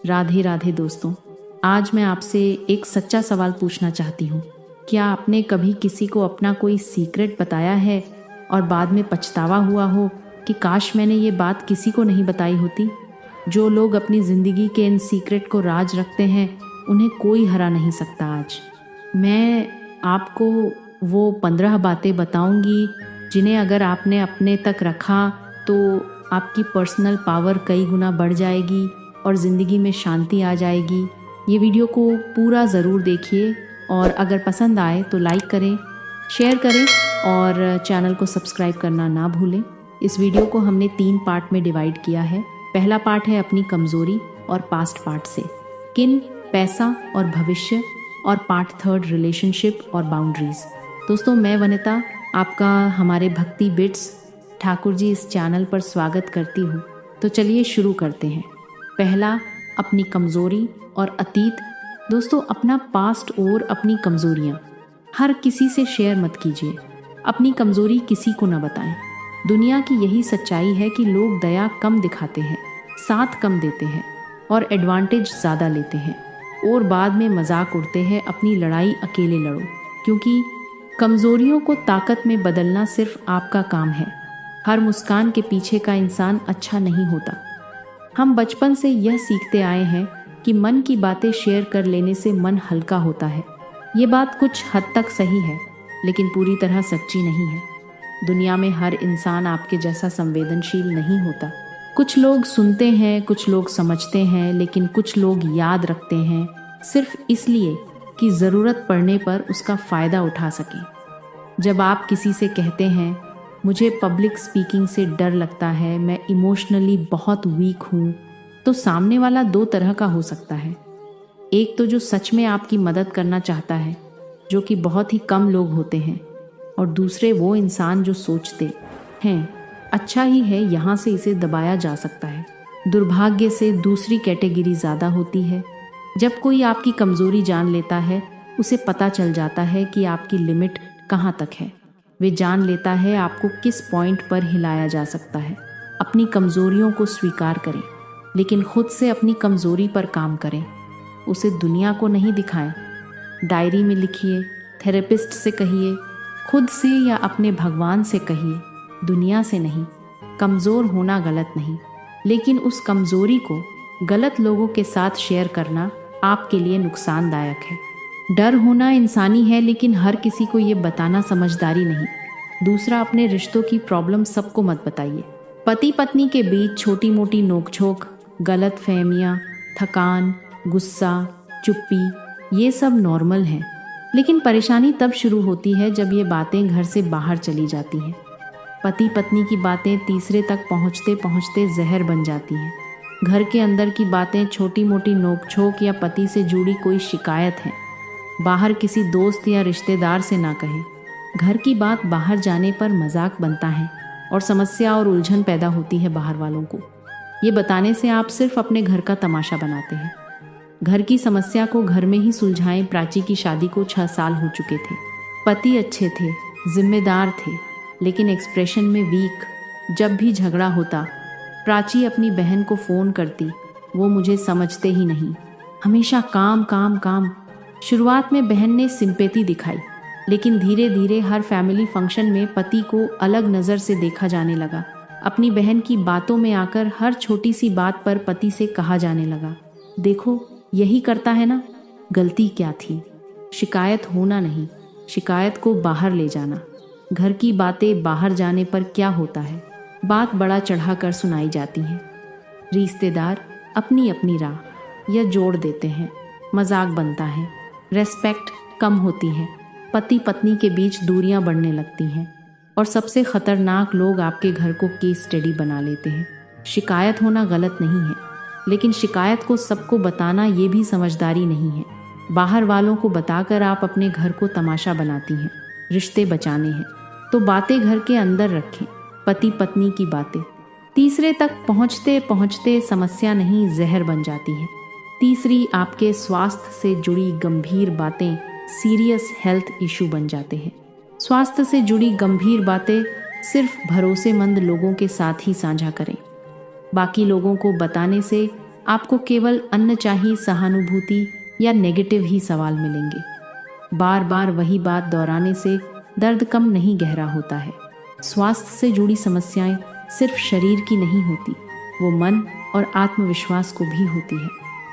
राधे राधे दोस्तों। आज मैं आपसे एक सच्चा सवाल पूछना चाहती हूँ। क्या आपने कभी किसी को अपना कोई सीक्रेट बताया है और बाद में पछतावा हुआ हो कि काश मैंने ये बात किसी को नहीं बताई होती? जो लोग अपनी ज़िंदगी के इन सीक्रेट को राज रखते हैं उन्हें कोई हरा नहीं सकता। आज मैं आपको वो 15 बातें बताऊंगी जिन्हें अगर आपने अपने तक रखा तो आपकी पर्सनल पावर कई गुना बढ़ जाएगी और ज़िंदगी में शांति आ जाएगी। ये वीडियो को पूरा ज़रूर देखिए और अगर पसंद आए तो लाइक करें, शेयर करें और चैनल को सब्सक्राइब करना ना भूलें। इस वीडियो को हमने 3 पार्ट में डिवाइड किया है। पहला पार्ट है अपनी कमज़ोरी और पास्ट पार्ट से, किन, पैसा और भविष्य, और पार्ट 3 रिलेशनशिप और बाउंड्रीज। दोस्तों, मैं वनिता आपका हमारे भक्ति बिट्स ठाकुर जी इस चैनल पर स्वागत करती हूँ। तो चलिए शुरू करते हैं। पहला, अपनी कमज़ोरी और अतीत। दोस्तों, अपना पास्ट और अपनी कमज़ोरियाँ हर किसी से शेयर मत कीजिए। अपनी कमज़ोरी किसी को न बताएं। दुनिया की यही सच्चाई है कि लोग दया कम दिखाते हैं, साथ कम देते हैं और एडवांटेज ज़्यादा लेते हैं और बाद में मजाक उड़ते हैं। अपनी लड़ाई अकेले लड़ो, क्योंकि कमज़ोरियों को ताकत में बदलना सिर्फ आपका काम है। हर मुस्कान के पीछे का इंसान अच्छा नहीं होता। हम बचपन से यह सीखते आए हैं कि मन की बातें शेयर कर लेने से मन हल्का होता है। ये बात कुछ हद तक सही है, लेकिन पूरी तरह सच्ची नहीं है। दुनिया में हर इंसान आपके जैसा संवेदनशील नहीं होता। कुछ लोग सुनते हैं, कुछ लोग समझते हैं, लेकिन कुछ लोग याद रखते हैं सिर्फ इसलिए कि ज़रूरत पड़ने पर उसका फ़ायदा उठा सकें। जब आप किसी से कहते हैं, मुझे पब्लिक स्पीकिंग से डर लगता है, मैं इमोशनली बहुत वीक हूँ, तो सामने वाला 2 तरह का हो सकता है। एक तो जो सच में आपकी मदद करना चाहता है, जो कि बहुत ही कम लोग होते हैं, और दूसरे वो इंसान जो सोचते हैं अच्छा ही है, यहाँ से इसे दबाया जा सकता है। दुर्भाग्य से दूसरी कैटेगरी ज़्यादा होती है। जब कोई आपकी कमज़ोरी जान लेता है, उसे पता चल जाता है कि आपकी लिमिट कहाँ तक है। वे जान लेता है आपको किस पॉइंट पर हिलाया जा सकता है। अपनी कमज़ोरियों को स्वीकार करें, लेकिन खुद से अपनी कमज़ोरी पर काम करें। उसे दुनिया को नहीं दिखाएं। डायरी में लिखिए, थेरेपिस्ट से कहिए, खुद से या अपने भगवान से कहिए, दुनिया से नहीं। कमज़ोर होना गलत नहीं, लेकिन उस कमज़ोरी को गलत लोगों के साथ शेयर करना आपके लिए नुकसानदायक है। डर होना इंसानी है, लेकिन हर किसी को ये बताना समझदारी नहीं। दूसरा, अपने रिश्तों की प्रॉब्लम सबको मत बताइए। पति पत्नी के बीच छोटी मोटी नोकझोंक, गलत फहमियाँ, थकान, गुस्सा, चुप्पी, ये सब नॉर्मल है। लेकिन परेशानी तब शुरू होती है जब ये बातें घर से बाहर चली जाती हैं। पति पत्नी की बातें तीसरे तक पहुँचते पहुँचते जहर बन जाती हैं। घर के अंदर की बातें, छोटी मोटी नोकझोंक या पति से जुड़ी कोई शिकायत है, बाहर किसी दोस्त या रिश्तेदार से ना कहें। घर की बात बाहर जाने पर मजाक बनता है और समस्या और उलझन पैदा होती है बाहर वालों को। ये बताने से आप सिर्फ अपने घर का तमाशा बनाते हैं। घर की समस्या को घर में ही सुलझाएं। प्राची की शादी को 6 साल हो चुके थे। पति अच्छे थे, जिम्मेदार थे, लेकिन एक्सप्रेशन में वीक। जब भी झगड़ा होता, प्राची अपनी बहन को फ़ोन करती, वो मुझे समझते ही नहीं, हमेशा काम काम काम। शुरुआत में बहन ने सिंपैथी दिखाई, लेकिन धीरे धीरे हर फैमिली फंक्शन में पति को अलग नज़र से देखा जाने लगा। अपनी बहन की बातों में आकर हर छोटी सी बात पर पति से कहा जाने लगा, देखो यही करता है ना, गलती क्या थी। शिकायत होना नहीं, शिकायत को बाहर ले जाना। घर की बातें बाहर जाने पर क्या होता है, बात बड़ा चढ़ाकर सुनाई जाती हैं। रिश्तेदार अपनी अपनी राह या जोड़ देते हैं, मजाक बनता है, रेस्पेक्ट कम होती है, पति पत्नी के बीच दूरियां बढ़ने लगती हैं, और सबसे खतरनाक, लोग आपके घर को केस स्टडी बना लेते हैं। शिकायत होना गलत नहीं है, लेकिन शिकायत को सबको बताना ये भी समझदारी नहीं है। बाहर वालों को बताकर आप अपने घर को तमाशा बनाती हैं। रिश्ते बचाने हैं तो बातें घर के अंदर रखें। पति पत्नी की बातें तीसरे तक पहुँचते पहुँचते समस्या नहीं, जहर बन जाती हैं। तीसरी, आपके स्वास्थ्य से जुड़ी गंभीर बातें सीरियस हेल्थ इशू बन जाते हैं। स्वास्थ्य से जुड़ी गंभीर बातें सिर्फ भरोसेमंद लोगों के साथ ही साझा करें। बाकी लोगों को बताने से आपको केवल अनचाही सहानुभूति या नेगेटिव ही सवाल मिलेंगे। बार बार वही बात दोहराने से दर्द कम नहीं गहरा होता है। स्वास्थ्य से जुड़ी समस्याएं सिर्फ शरीर की नहीं होती, वो मन और आत्मविश्वास को भी होती है।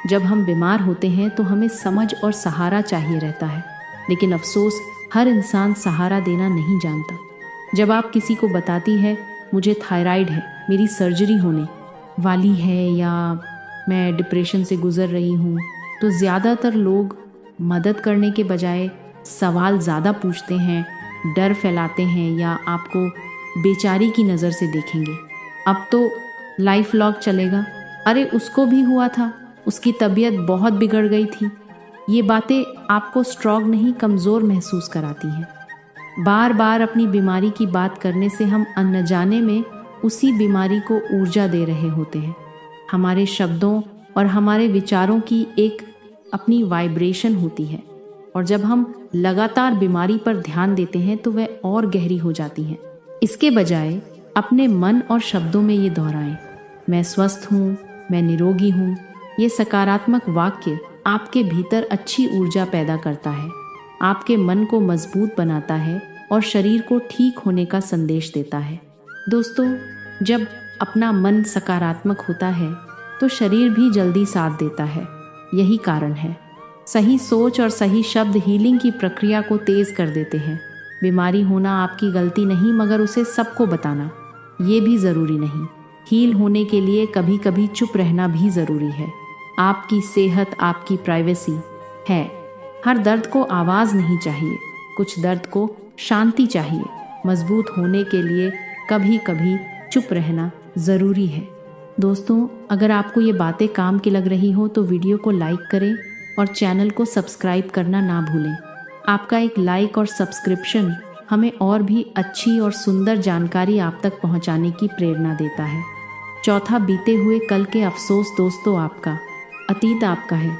जब हम बीमार होते हैं तो हमें समझ और सहारा चाहिए रहता है, लेकिन अफसोस हर इंसान सहारा देना नहीं जानता। जब आप किसी को बताती है मुझे थायराइड है, मेरी सर्जरी होने वाली है, या मैं डिप्रेशन से गुजर रही हूँ, तो ज़्यादातर लोग मदद करने के बजाय सवाल ज़्यादा पूछते हैं, डर फैलाते हैं या आपको बेचारी की नज़र से देखेंगे। अब तो लाइफ लॉग चलेगा, अरे उसको भी हुआ था, उसकी तबीयत बहुत बिगड़ गई थी। ये बातें आपको स्ट्रॉन्ग नहीं कमज़ोर महसूस कराती हैं। बार बार अपनी बीमारी की बात करने से हम अनजाने में उसी बीमारी को ऊर्जा दे रहे होते हैं। हमारे शब्दों और हमारे विचारों की एक अपनी वाइब्रेशन होती है, और जब हम लगातार बीमारी पर ध्यान देते हैं तो वह और गहरी हो जाती है। इसके बजाय अपने मन और शब्दों में ये दोहराएं, मैं स्वस्थ हूँ, मैं निरोगी हूँ। ये सकारात्मक वाक्य आपके भीतर अच्छी ऊर्जा पैदा करता है, आपके मन को मजबूत बनाता है और शरीर को ठीक होने का संदेश देता है। दोस्तों, जब अपना मन सकारात्मक होता है तो शरीर भी जल्दी साथ देता है। यही कारण है सही सोच और सही शब्द हीलिंग की प्रक्रिया को तेज कर देते हैं। बीमारी होना आपकी गलती नहीं, मगर उसे सबको बताना ये भी ज़रूरी नहीं। हील होने के लिए कभी कभी चुप रहना भी ज़रूरी है। आपकी सेहत आपकी प्राइवेसी है। हर दर्द को आवाज़ नहीं चाहिए, कुछ दर्द को शांति चाहिए। मजबूत होने के लिए कभी कभी चुप रहना ज़रूरी है। दोस्तों, अगर आपको ये बातें काम की लग रही हो तो वीडियो को लाइक करें और चैनल को सब्सक्राइब करना ना भूलें। आपका एक लाइक और सब्सक्रिप्शन हमें और भी अच्छी और सुंदर जानकारी आप तक पहुंचाने की प्रेरणा देता है। चौथा, बीते हुए कल के अफसोस। दोस्तों, आपका अतीत आपका है।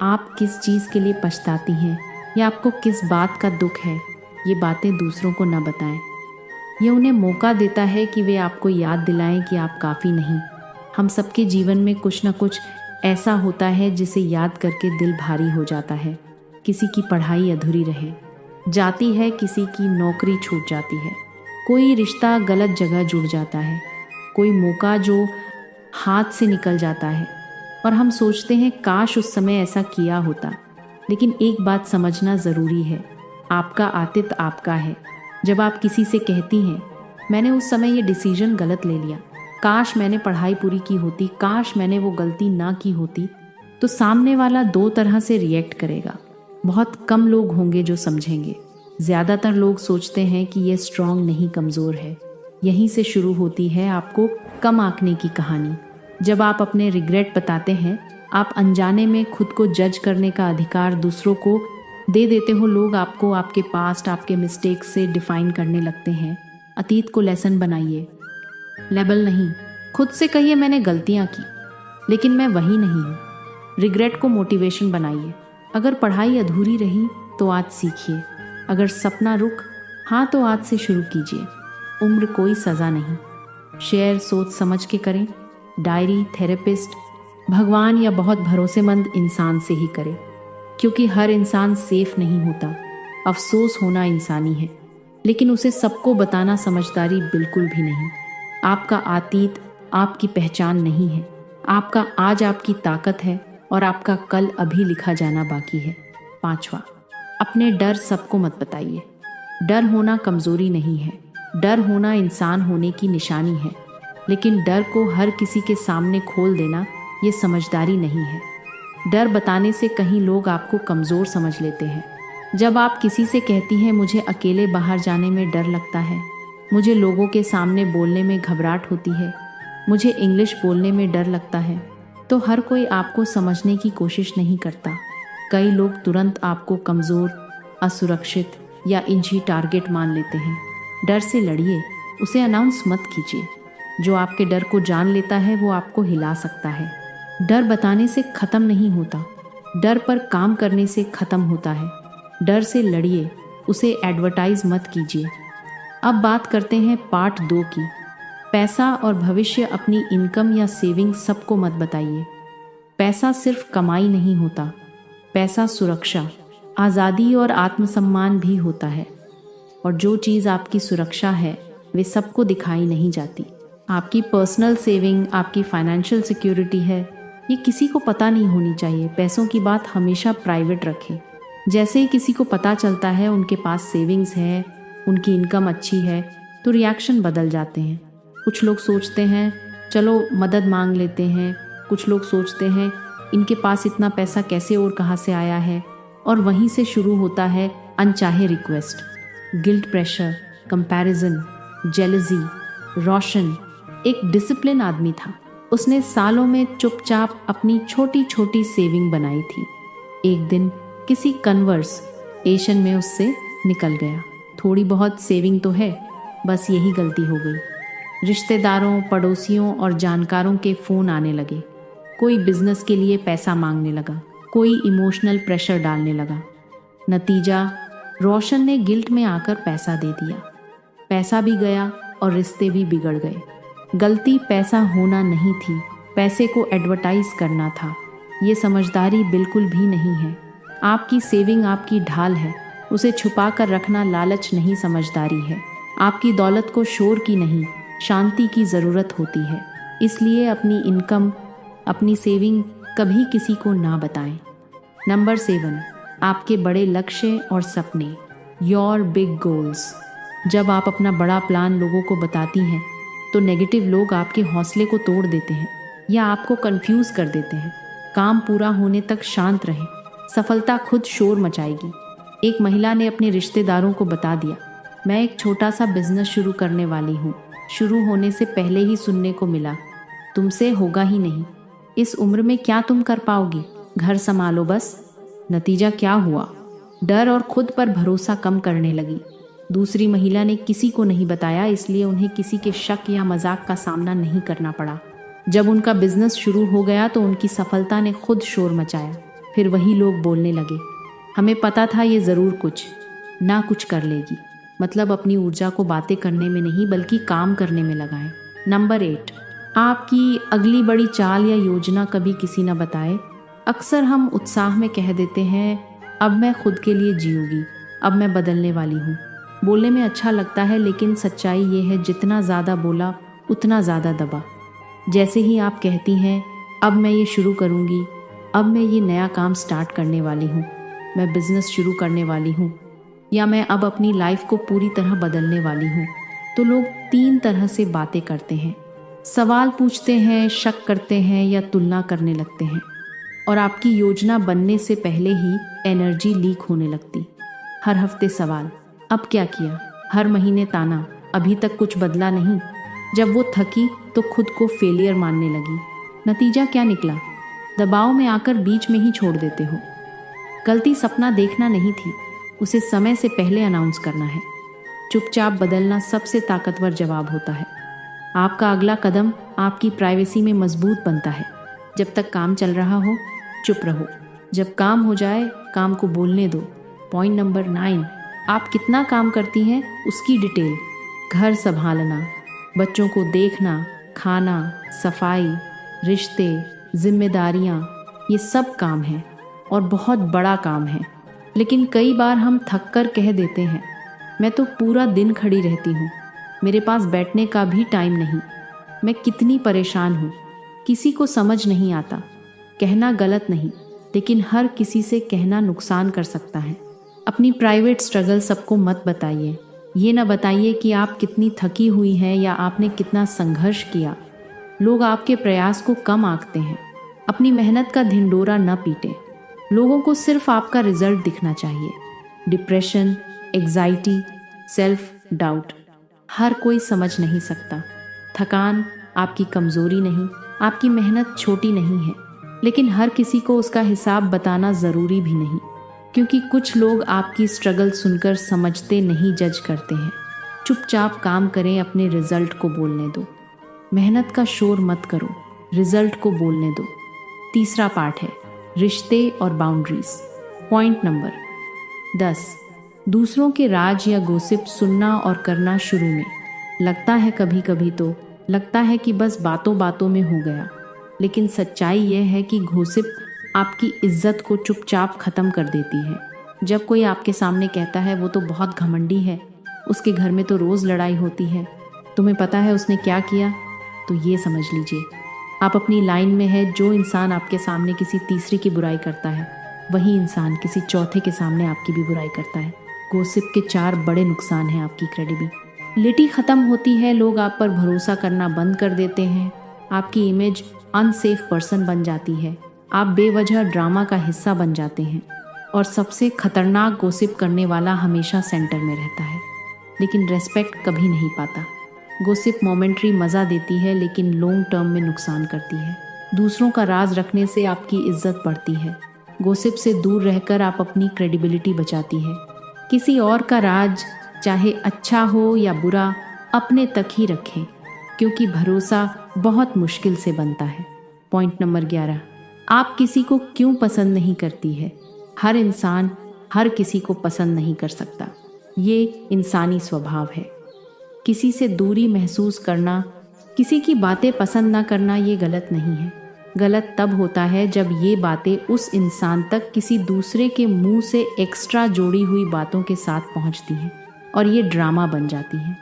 आप किस चीज़ के लिए पछताती हैं या आपको किस बात का दुख है, ये बातें दूसरों को न बताएं। ये उन्हें मौका देता है कि वे आपको याद दिलाएं कि आप काफ़ी नहीं। हम सबके जीवन में कुछ न कुछ ऐसा होता है जिसे याद करके दिल भारी हो जाता है। किसी की पढ़ाई अधूरी रह जाती है, किसी की नौकरी छूट जाती है, कोई रिश्ता गलत जगह जुड़ जाता है, कोई मौका जो हाथ से निकल जाता है और हम सोचते हैं काश उस समय ऐसा किया होता। लेकिन एक बात समझना ज़रूरी है, आपका अतीत आपका है। जब आप किसी से कहती हैं मैंने उस समय ये डिसीजन गलत ले लिया, काश मैंने पढ़ाई पूरी की होती, काश मैंने वो गलती ना की होती, तो सामने वाला दो तरह से रिएक्ट करेगा। बहुत कम लोग होंगे जो समझेंगे। ज़्यादातर लोग सोचते हैं कि ये स्ट्रांग नहीं कमज़ोर है। यहीं से शुरू होती है आपको कम आंकने की कहानी। जब आप अपने रिग्रेट बताते हैं, आप अनजाने में खुद को जज करने का अधिकार दूसरों को दे देते हो। लोग आपको आपके पास्ट, आपके मिस्टेक्स से डिफाइन करने लगते हैं। अतीत को लेसन बनाइए, लेबल नहीं। खुद से कहिए मैंने गलतियाँ की, लेकिन मैं वही नहीं हूँ। रिग्रेट को मोटिवेशन बनाइए। अगर पढ़ाई अधूरी रही तो आज सीखिए, अगर सपना रुक हाँ तो आज से शुरू कीजिए। उम्र कोई सज़ा नहीं। शेयर सोच समझ के करें। डायरी, थेरेपिस्ट, भगवान या बहुत भरोसेमंद इंसान से ही करें, क्योंकि हर इंसान सेफ नहीं होता। अफसोस होना इंसानी है, लेकिन उसे सबको बताना समझदारी बिल्कुल भी नहीं। आपका अतीत आपकी पहचान नहीं है। आपका आज आपकी ताकत है और आपका कल अभी लिखा जाना बाकी है। 5वां, अपने डर सबको मत बताइए। डर होना कमज़ोरी नहीं है, डर होना इंसान होने की निशानी है। लेकिन डर को हर किसी के सामने खोल देना ये समझदारी नहीं है। डर बताने से कहीं लोग आपको कमज़ोर समझ लेते हैं। जब आप किसी से कहती हैं मुझे अकेले बाहर जाने में डर लगता है, मुझे लोगों के सामने बोलने में घबराहट होती है, मुझे इंग्लिश बोलने में डर लगता है, तो हर कोई आपको समझने की कोशिश नहीं करता। कई लोग तुरंत आपको कमज़ोर, असुरक्षित या इंची टारगेट मान लेते हैं। डर से लड़िए, उसे अनाउंस मत कीजिए। जो आपके डर को जान लेता है वो आपको हिला सकता है। डर बताने से ख़त्म नहीं होता, डर पर काम करने से ख़त्म होता है। डर से लड़िए, उसे एडवर्टाइज मत कीजिए। अब बात करते हैं पार्ट 2 की। पैसा और भविष्य, अपनी इनकम या सेविंग सबको मत बताइए। पैसा सिर्फ कमाई नहीं होता, पैसा सुरक्षा, आज़ादी और आत्मसम्मान भी होता है। और जो चीज़ आपकी सुरक्षा है वे सबको दिखाई नहीं जाती। आपकी पर्सनल सेविंग आपकी फाइनेंशियल सिक्योरिटी है, ये किसी को पता नहीं होनी चाहिए। पैसों की बात हमेशा प्राइवेट रखें। जैसे ही किसी को पता चलता है उनके पास सेविंग्स है, उनकी इनकम अच्छी है, तो रिएक्शन बदल जाते हैं। कुछ लोग सोचते हैं चलो मदद मांग लेते हैं, कुछ लोग सोचते हैं इनके पास इतना पैसा कैसे और कहाँ से आया है, और वहीं से शुरू होता है अनचाहे request, guilt, pressure, comparison, jealousy. Roshan एक डिसिप्लिन आदमी था। उसने सालों में चुपचाप अपनी छोटी छोटी सेविंग बनाई थी। एक दिन किसी कन्वर्सेशन में उससे निकल गया, थोड़ी बहुत सेविंग तो है, बस यही गलती हो गई। रिश्तेदारों, पड़ोसियों और जानकारों के फ़ोन आने लगे। कोई बिजनेस के लिए पैसा मांगने लगा, कोई इमोशनल प्रेशर डालने लगा। नतीजा, रोशन ने गिल्ट में आकर पैसा दे दिया। पैसा भी गया और रिश्ते भी बिगड़ गए। गलती पैसा होना नहीं थी, पैसे को एडवर्टाइज करना था। ये समझदारी बिल्कुल भी नहीं है। आपकी सेविंग आपकी ढाल है, उसे छुपा कर रखना लालच नहीं, समझदारी है। आपकी दौलत को शोर की नहीं, शांति की ज़रूरत होती है। इसलिए अपनी इनकम, अपनी सेविंग कभी किसी को ना बताएं। नंबर 7, आपके बड़े लक्ष्य और सपने, योर बिग गोल्स। जब आप अपना बड़ा प्लान लोगों को बताती हैं तो नेगेटिव लोग आपके हौसले को तोड़ देते हैं या आपको कंफ्यूज कर देते हैं। काम पूरा होने तक शांत रहें, सफलता खुद शोर मचाएगी। एक महिला ने अपने रिश्तेदारों को बता दिया, मैं एक छोटा सा बिजनेस शुरू करने वाली हूँ। शुरू होने से पहले ही सुनने को मिला, तुमसे होगा ही नहीं, इस उम्र में क्या तुम कर पाओगी, घर संभालो बस। नतीजा क्या हुआ? डर और खुद पर भरोसा कम करने लगी। दूसरी महिला ने किसी को नहीं बताया, इसलिए उन्हें किसी के शक या मजाक का सामना नहीं करना पड़ा। जब उनका बिजनेस शुरू हो गया तो उनकी सफलता ने खुद शोर मचाया। फिर वही लोग बोलने लगे, हमें पता था ये ज़रूर कुछ ना कुछ कर लेगी। मतलब अपनी ऊर्जा को बातें करने में नहीं बल्कि काम करने में लगाएं। नंबर 8, आपकी अगली बड़ी चाल या योजना कभी किसी न बताए। अक्सर हम उत्साह में कह देते हैं, अब मैं खुद के लिए जीऊंगी, अब मैं बदलने वाली हूँ। बोलने में अच्छा लगता है, लेकिन सच्चाई ये है जितना ज़्यादा बोला उतना ज़्यादा दबा। जैसे ही आप कहती हैं, अब मैं ये शुरू करूँगी, अब मैं ये नया काम स्टार्ट करने वाली हूँ, मैं बिज़नेस शुरू करने वाली हूँ, या मैं अब अपनी लाइफ को पूरी तरह बदलने वाली हूँ, तो लोग 3 तरह से बातें करते हैं। सवाल पूछते हैं, शक करते हैं या तुलना करने लगते हैं। और आपकी योजना बनने से पहले ही एनर्जी लीक होने लगती। हर हफ्ते सवाल, अब क्या किया? हर महीने ताना, अभी तक कुछ बदला नहीं। जब वो थकी तो खुद को फेलियर मानने लगी। नतीजा क्या निकला? दबाव में आकर बीच में ही छोड़ देते हो। गलती सपना देखना नहीं थी, उसे समय से पहले अनाउंस करना है। चुपचाप बदलना सबसे ताकतवर जवाब होता है। आपका अगला कदम आपकी प्राइवेसी में मजबूत बनता है। जब तक काम चल रहा हो चुप रहो, जब काम हो जाए काम को बोलने दो। पॉइंट नंबर 9, आप कितना काम करती हैं उसकी डिटेल। घर संभालना, बच्चों को देखना, खाना, सफाई, रिश्ते, जिम्मेदारियाँ, ये सब काम है और बहुत बड़ा काम है। लेकिन कई बार हम थक कर कह देते हैं, मैं तो पूरा दिन खड़ी रहती हूँ, मेरे पास बैठने का भी टाइम नहीं। मैं कितनी परेशान हूँ, किसी को समझ नहीं आता। कहना गलत नहीं, लेकिन हर किसी से कहना नुकसान कर सकता है। अपनी प्राइवेट स्ट्रगल सबको मत बताइए। ये ना बताइए कि आप कितनी थकी हुई हैं या आपने कितना संघर्ष किया। लोग आपके प्रयास को कम आंकते हैं। अपनी मेहनत का ढिंढोरा न पीटें। लोगों को सिर्फ आपका रिजल्ट दिखना चाहिए। डिप्रेशन, एग्जाइटी, सेल्फ डाउट हर कोई समझ नहीं सकता। थकान आपकी कमजोरी नहीं, आपकी मेहनत छोटी नहीं है, लेकिन हर किसी को उसका हिसाब बताना ज़रूरी भी नहीं, क्योंकि कुछ लोग आपकी स्ट्रगल सुनकर समझते नहीं, जज करते हैं। चुपचाप काम करें, अपने रिजल्ट को बोलने दो। मेहनत का शोर मत करो, रिजल्ट को बोलने दो। तीसरा पार्ट है रिश्ते और बाउंड्रीज। पॉइंट नंबर 10, दूसरों के राज या गॉसिप सुनना और करना शुरू में लगता है, कभी कभी तो लगता है कि बस बातों बातों में हो गया, लेकिन सच्चाई यह है कि गॉसिप आपकी इज्जत को चुपचाप खत्म कर देती है। जब कोई आपके सामने कहता है वो तो बहुत घमंडी है, उसके घर में तो रोज़ लड़ाई होती है, तुम्हें पता है उसने क्या किया, तो ये समझ लीजिए आप अपनी लाइन में है। जो इंसान आपके सामने किसी तीसरे की बुराई करता है, वही इंसान किसी चौथे के सामने आपकी भी बुराई करता है। गॉसिप के 4 बड़े नुकसान हैं। आपकी क्रेडिबिलिटी खत्म होती है, लोग आप पर भरोसा करना बंद कर देते हैं, आपकी इमेज अनसेफ पर्सन बन जाती है, आप बेवजह ड्रामा का हिस्सा बन जाते हैं, और सबसे खतरनाक गॉसिप करने वाला हमेशा सेंटर में रहता है, लेकिन रेस्पेक्ट कभी नहीं पाता। गॉसिप मोमेंट्री मज़ा देती है, लेकिन लॉन्ग टर्म में नुकसान करती है। दूसरों का राज रखने से आपकी इज्जत बढ़ती है, गॉसिप से दूर रहकर आप अपनी क्रेडिबिलिटी बचाती है। किसी और का राज, चाहे अच्छा हो या बुरा, अपने तक ही रखें, क्योंकि भरोसा बहुत मुश्किल से बनता है। पॉइंट नंबर 11, आप किसी को क्यों पसंद नहीं करती है। हर इंसान हर किसी को पसंद नहीं कर सकता, ये इंसानी स्वभाव है। किसी से दूरी महसूस करना, किसी की बातें पसंद ना करना, ये गलत नहीं है। गलत तब होता है जब ये बातें उस इंसान तक किसी दूसरे के मुंह से एक्स्ट्रा जोड़ी हुई बातों के साथ पहुंचती हैं और ये ड्रामा बन जाती हैं।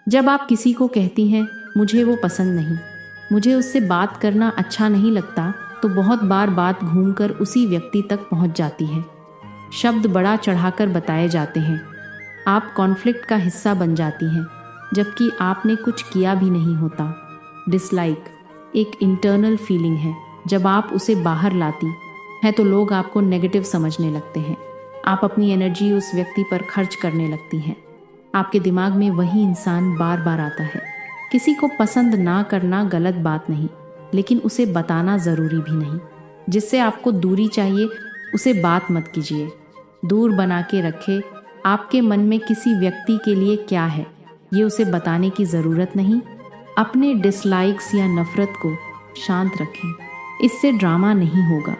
जब आप किसी को कहती हैं मुझे वो पसंद नहीं, मुझे उससे बात करना अच्छा नहीं लगता, तो बहुत बार बात घूमकर उसी व्यक्ति तक पहुंच जाती है। शब्द बड़ा चढ़ाकर बताए जाते हैं, आप कॉन्फ्लिक्ट का हिस्सा बन जाती हैं, जबकि आपने कुछ किया भी नहीं होता। डिसलाइक एक इंटरनल फीलिंग है, जब आप उसे बाहर लाती हैं तो लोग आपको नेगेटिव समझने लगते हैं। आप अपनी एनर्जी उस व्यक्ति पर खर्च करने लगती हैं, आपके दिमाग में वही इंसान बार बार आता है। किसी को पसंद ना करना गलत बात नहीं, लेकिन उसे बताना ज़रूरी भी नहीं। जिससे आपको दूरी चाहिए उसे बात मत कीजिए, दूर बना के रखे। आपके मन में किसी व्यक्ति के लिए क्या है ये उसे बताने की ज़रूरत नहीं। अपने डिसलाइक्स या नफ़रत को शांत रखें, इससे ड्रामा नहीं होगा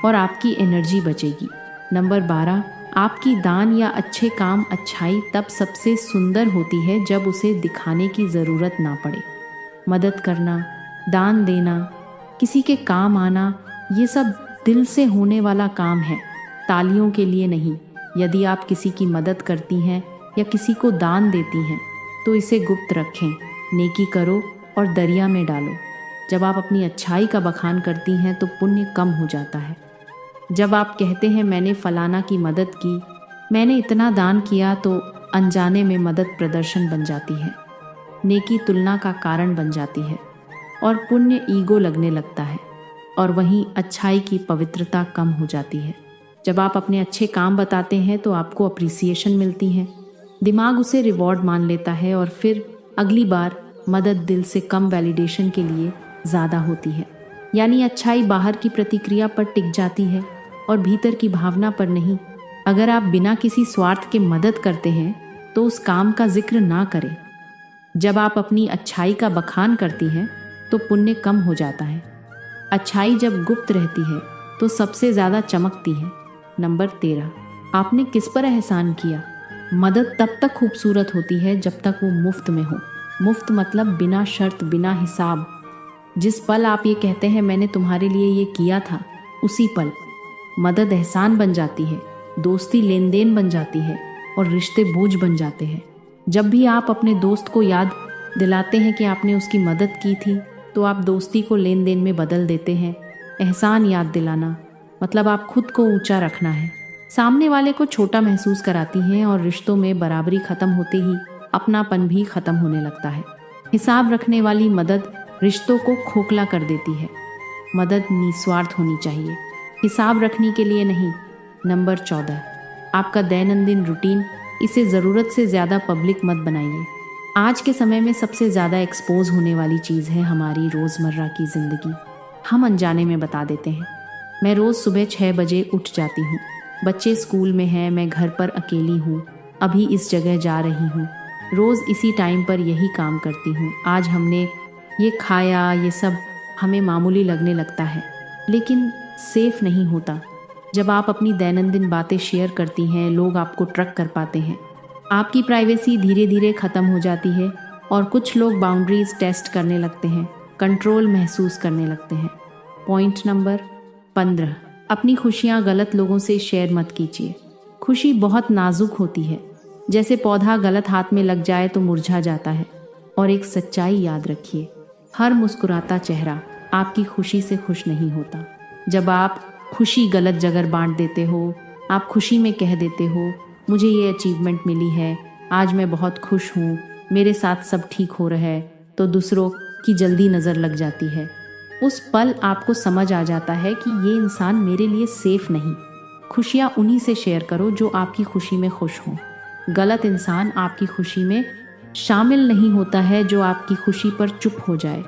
और आपकी एनर्जी बचेगी। नंबर 12, आपकी दान या अच्छे काम, अच्छाई तब सबसे सुंदर होती है जब उसे दिखाने की ज़रूरत ना पड़े। मदद करना, दान देना, किसी के काम आना, ये सब दिल से होने वाला काम है, तालियों के लिए नहीं। यदि आप किसी की मदद करती हैं या किसी को दान देती हैं तो इसे गुप्त रखें, नेकी करो और दरिया में डालो। जब आप अपनी अच्छाई का बखान करती हैं तो पुण्य कम हो जाता है। जब आप कहते हैं मैंने फलाना की मदद की, मैंने इतना दान किया, तो अनजाने में मदद प्रदर्शन बन जाती है, नेकी तुलना का कारण बन जाती है और पुण्य ईगो लगने लगता है, और वहीं अच्छाई की पवित्रता कम हो जाती है। जब आप अपने अच्छे काम बताते हैं तो आपको अप्रिसिएशन मिलती है, दिमाग उसे रिवॉर्ड मान लेता है और फिर अगली बार मदद दिल से कम वैलिडेशन के लिए ज़्यादा होती है। यानी अच्छाई बाहर की प्रतिक्रिया पर टिक जाती है और भीतर की भावना पर नहीं। अगर आप बिना किसी स्वार्थ के मदद करते हैं तो उस काम का जिक्र ना करें। जब आप अपनी अच्छाई का बखान करती हैं तो पुण्य कम हो जाता है। अच्छाई जब गुप्त रहती है तो सबसे ज़्यादा चमकती है। नंबर 13, आपने किस पर एहसान किया। मदद तब तक खूबसूरत होती है जब तक वो मुफ्त में हो। मुफ्त मतलब बिना शर्त, बिना हिसाब। जिस पल आप ये कहते हैं मैंने तुम्हारे लिए ये किया था, उसी पल मदद एहसान बन जाती है, दोस्ती लेन देन बन जाती है और रिश्ते बोझ बन जाते हैं। जब भी आप अपने दोस्त को याद दिलाते हैं कि आपने उसकी मदद की थी, तो आप दोस्ती को लेन देन में बदल देते हैं। एहसान याद दिलाना मतलब आप खुद को ऊंचा रखना है, सामने वाले को छोटा महसूस कराती हैं और रिश्तों में बराबरी खत्म होते ही अपनापन भी खत्म होने लगता है। हिसाब रखने वाली मदद रिश्तों को खोखला कर देती है। मदद निस्वार्थ होनी चाहिए, हिसाब रखने के लिए नहीं। नंबर 14, आपका दैनंदिन रूटीन, इसे ज़रूरत से ज़्यादा पब्लिक मत बनाइए। आज के समय में सबसे ज़्यादा एक्सपोज होने वाली चीज़ है हमारी रोज़मर्रा की ज़िंदगी। हम अनजाने में बता देते हैं, मैं रोज़ सुबह 6 बजे उठ जाती हूँ, बच्चे स्कूल में हैं, मैं घर पर अकेली हूँ, अभी इस जगह जा रही हूँ, रोज़ इसी टाइम पर यही काम करती हूँ, आज हमने ये खाया, ये सब हमें मामूली लगने लगता है, लेकिन सेफ नहीं होता। जब आप अपनी दैनंदिन बातें शेयर करती हैं, लोग आपको ट्रैक कर पाते हैं, आपकी प्राइवेसी धीरे धीरे ख़त्म हो जाती है और कुछ लोग बाउंड्रीज टेस्ट करने लगते हैं, कंट्रोल महसूस करने लगते हैं। पॉइंट नंबर 15, अपनी खुशियाँ गलत लोगों से शेयर मत कीजिए। खुशी बहुत नाजुक होती है, जैसे पौधा गलत हाथ में लग जाए तो मुरझा जाता है। और एक सच्चाई याद रखिए, हर मुस्कुराता चेहरा आपकी खुशी से खुश नहीं होता। जब आप खुशी गलत जगह बांट देते हो, आप खुशी में कह देते हो मुझे ये अचीवमेंट मिली है, आज मैं बहुत खुश हूँ, मेरे साथ सब ठीक हो रहा है, तो दूसरों की जल्दी नज़र लग जाती है। उस पल आपको समझ आ जाता है कि ये इंसान मेरे लिए सेफ नहीं। खुशियाँ उन्हीं से शेयर करो जो आपकी खुशी में खुश हों। गलत इंसान आपकी खुशी में शामिल नहीं होता है जो आपकी खुशी पर चुप हो जाए।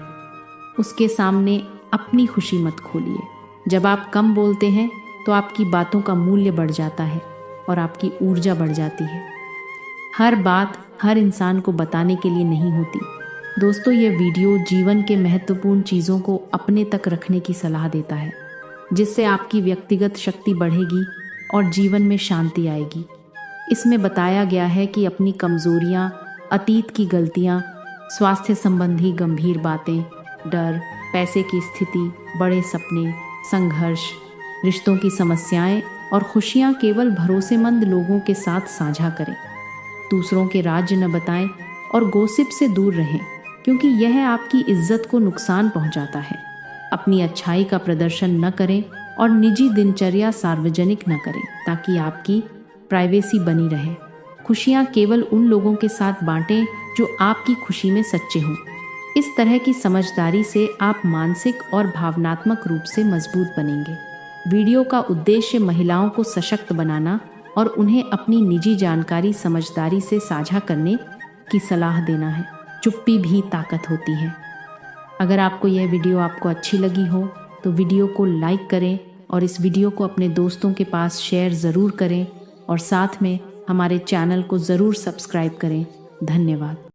उसके सामने अपनी खुशी मत खोलिए। जब आप कम बोलते हैं तो आपकी बातों का मूल्य बढ़ जाता है और आपकी ऊर्जा बढ़ जाती है। हर बात हर इंसान को बताने के लिए नहीं होती। दोस्तों, ये वीडियो जीवन के महत्वपूर्ण चीज़ों को अपने तक रखने की सलाह देता है, जिससे आपकी व्यक्तिगत शक्ति बढ़ेगी और जीवन में शांति आएगी। इसमें बताया गया है कि अपनी कमज़ोरियाँ, अतीत की गलतियाँ, स्वास्थ्य संबंधी गंभीर बातें, डर, पैसे की स्थिति, बड़े सपने, संघर्ष, रिश्तों की समस्याएं और खुशियाँ केवल भरोसेमंद लोगों के साथ साझा करें। दूसरों के राज न बताएं और गॉसिप से दूर रहें, क्योंकि यह आपकी इज्जत को नुकसान पहुंचाता है। अपनी अच्छाई का प्रदर्शन न करें और निजी दिनचर्या सार्वजनिक न करें, ताकि आपकी प्राइवेसी बनी रहे। खुशियाँ केवल उन लोगों के साथ बांटें जो आपकी खुशी में सच्चे हों। इस तरह की समझदारी से आप मानसिक और भावनात्मक रूप से मजबूत बनेंगे। वीडियो का उद्देश्य महिलाओं को सशक्त बनाना और उन्हें अपनी निजी जानकारी समझदारी से साझा करने की सलाह देना है। चुप्पी भी ताकत होती है। अगर आपको यह वीडियो अच्छी लगी हो तो वीडियो को लाइक करें और इस वीडियो को अपने दोस्तों के पास शेयर ज़रूर करें और साथ में हमारे चैनल को ज़रूर सब्सक्राइब करें। धन्यवाद।